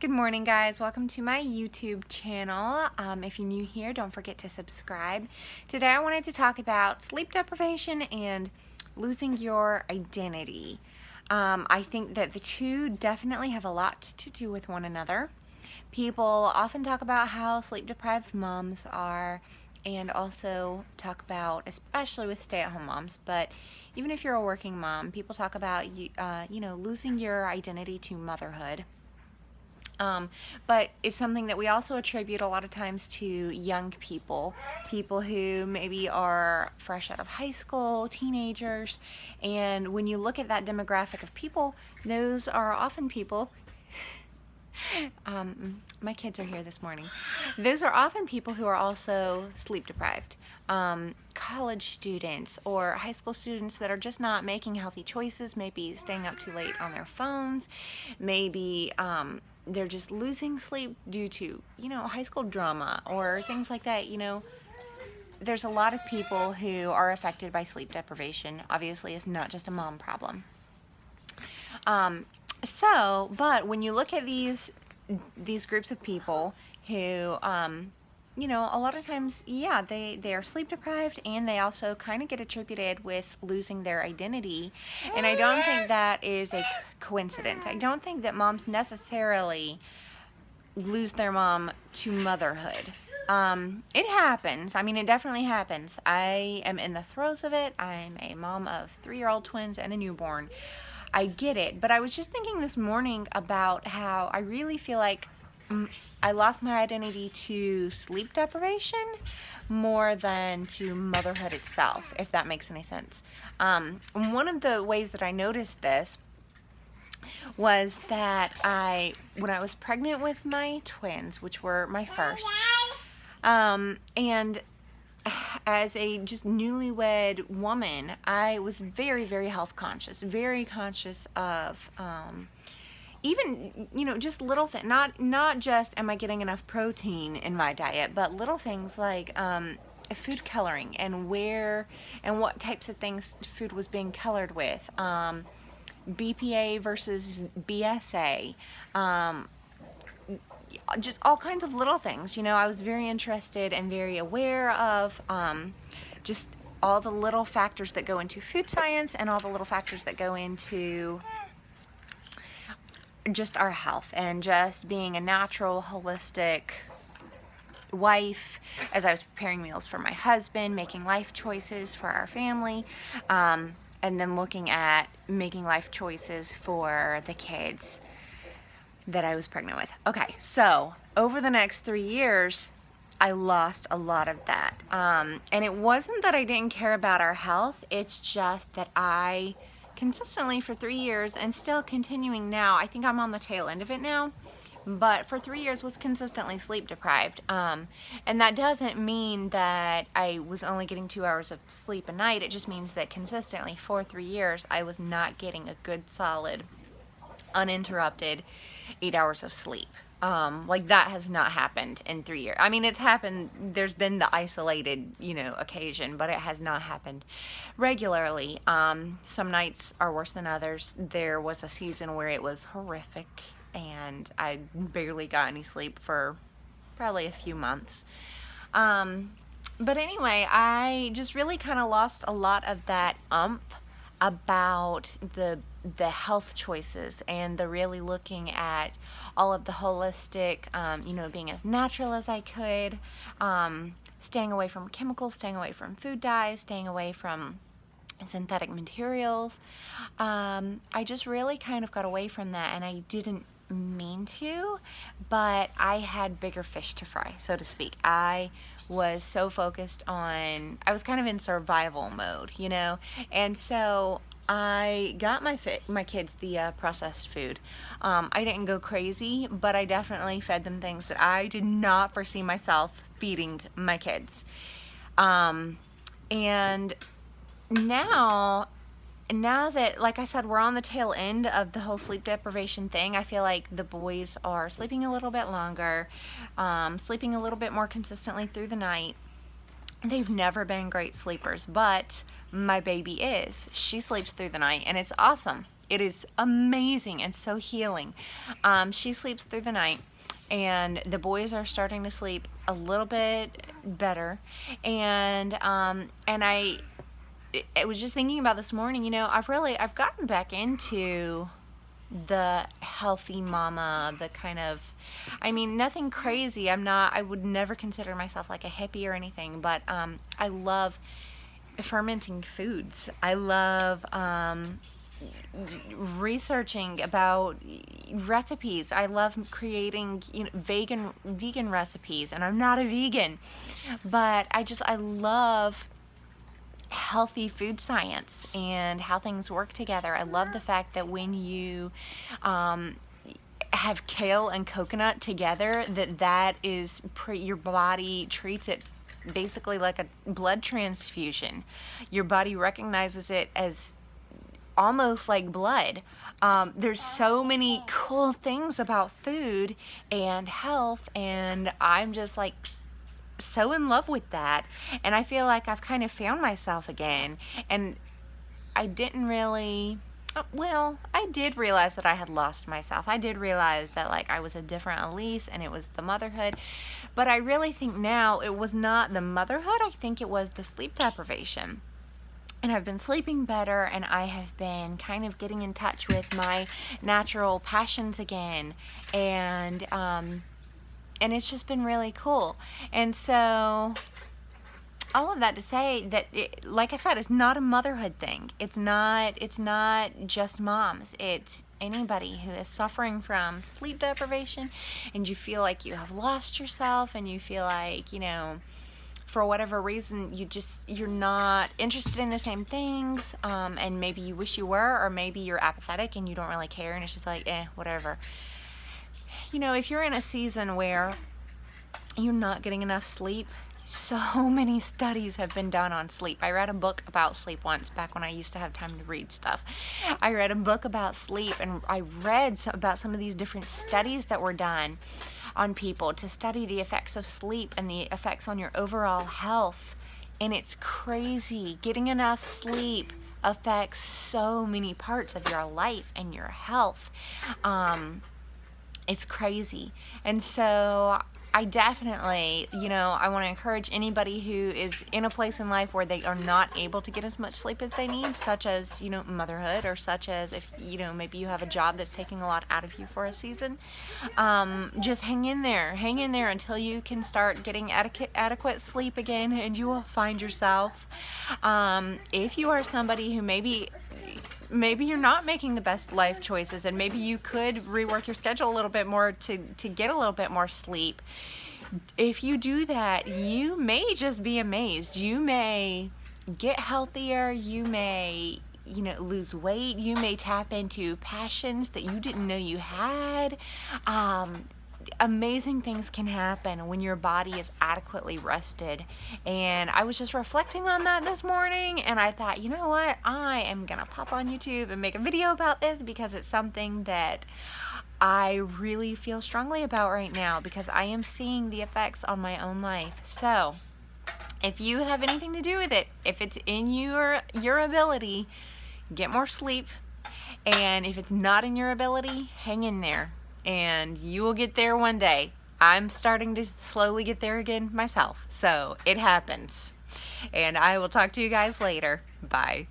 Good morning, guys. Welcome to my YouTube channel. If you're new here, don't forget to subscribe. Today I wanted to talk about sleep deprivation and losing your identity. I think that the two definitely have a lot to do with one another. People often talk about how sleep deprived moms are, and also talk about, especially with stay-at-home moms, but even if you're a working mom, people talk about losing your identity to motherhood. But it's something that we also attribute a lot of times to young people who maybe are fresh out of high school, teenagers, and when you look at that demographic of people, those are often people, my kids are here this morning, those are often people who are also sleep deprived. College students or high school students that are just not making healthy choices, maybe staying up too late on their phones, maybe they're just losing sleep due to, high school drama or things like that. There's a lot of people who are affected by sleep deprivation. Obviously, it's not just a mom problem. But when you look at these groups of people who, a lot of times, yeah, they are sleep deprived, and they also kind of get attributed with losing their identity. And I don't think that is a coincidence. I don't think that moms necessarily lose their mom to motherhood. It happens. I mean, it definitely happens. I am in the throes of it. I'm a mom of 3-year-old twins and a newborn. I get it. But I was just thinking this morning about how I really feel like I lost my identity to sleep deprivation more than to motherhood itself, if that makes any sense. One of the ways that I noticed this was that when I was pregnant with my twins, which were my first, and as a just newlywed woman, I was very, very health conscious, very conscious of even, just little things, not just am I getting enough protein in my diet, but little things like food coloring and where and what types of things food was being colored with, BPA versus BSA, just all kinds of little things. I was very interested and very aware of just all the little factors that go into food science and all the little factors that go into just our health and just being a natural, holistic wife as I was preparing meals for my husband, making life choices for our family, and then looking at making life choices for the kids that I was pregnant with. Okay, so over the next 3 years, I lost a lot of that. And it wasn't that I didn't care about our health, it's just that I consistently for 3 years, and still continuing now, I think I'm on the tail end of it now, but for 3 years was consistently sleep deprived. And that doesn't mean that I was only getting 2 hours of sleep a night. It just means that consistently for 3 years I was not getting a good, solid, uninterrupted 8 hours of sleep. Like that has not happened in 3 years. I mean, it's happened, there's been the isolated, occasion, but it has not happened regularly. Some nights are worse than others. There was a season where it was horrific, and I barely got any sleep for probably a few months. But anyway, I just really kind of lost a lot of that about the health choices and the really looking at all of the holistic, being as natural as I could, staying away from chemicals, staying away from food dyes, staying away from synthetic materials. I just really kind of got away from that, and I didn't mean to, but I had bigger fish to fry, so to speak. I was so focused on, I was kind of in survival mode, and so I got my kids the processed food. I didn't go crazy, but I definitely fed them things that I did not foresee myself feeding my kids. And now that, like I said, we're on the tail end of the whole sleep deprivation thing, I feel like the boys are sleeping a little bit longer, sleeping a little bit more consistently through the night. They've never been great sleepers, but my baby is. She sleeps through the night, and it's awesome. it is amazing and so healing. She sleeps through the night, and the boys are starting to sleep a little bit better. And I was just thinking about this morning, I've gotten back into the healthy mama, the kind of, nothing crazy. I would never consider myself like a hippie or anything, but I love fermenting foods. I love researching about recipes. I love creating vegan recipes, and I'm not a vegan, but I love healthy food science and how things work together. I love the fact that when you have kale and coconut together, that is your body treats it basically like a blood transfusion. Your body recognizes it as almost like blood. There's so many cool things about food and health, and I'm just like so in love with that, and I feel like I've kind of found myself again. And I didn't really, well, I did realize that I had lost myself. I did realize that like I was a different Elise, and it was the motherhood. But I really think now it was not the motherhood. I think it was the sleep deprivation. And I've been sleeping better, and I have been kind of getting in touch with my natural passions again, and it's just been really cool. And so all of that to say that, like I said, it's not a motherhood thing. It's not just moms. It's anybody who is suffering from sleep deprivation, and you feel like you have lost yourself, and you feel like, for whatever reason, you're not interested in the same things, and maybe you wish you were, or maybe you're apathetic and you don't really care, and it's just like, whatever. If you're in a season where you're not getting enough sleep, so many studies have been done on sleep. I read a book about sleep once, back when I used to have time to read stuff. I read a book about sleep, and I read about some of these different studies that were done on people to study the effects of sleep and the effects on your overall health. And it's crazy. Getting enough sleep affects so many parts of your life and your health. It's crazy. And so I definitely, I want to encourage anybody who is in a place in life where they are not able to get as much sleep as they need, such as, motherhood, or such as if, maybe you have a job that's taking a lot out of you for a season. Just hang in there until you can start getting adequate sleep again, and you will find yourself. If you are somebody who maybe you're not making the best life choices, and maybe you could rework your schedule a little bit more to get a little bit more sleep. If you do that, you may just be amazed. You may get healthier. You may, lose weight. You may tap into passions that you didn't know you had. Amazing things can happen when your body is adequately rested. And I was just reflecting on that this morning, and I thought, you know what, I am gonna pop on YouTube and make a video about this, because it's something that I really feel strongly about right now, because I am seeing the effects on my own life. So if you have anything to do with it, if it's in your ability, get more sleep. And if it's not in your ability, hang in there, and you will get there one day. I'm starting to slowly get there again myself, so it happens. And I will talk to you guys later. Bye.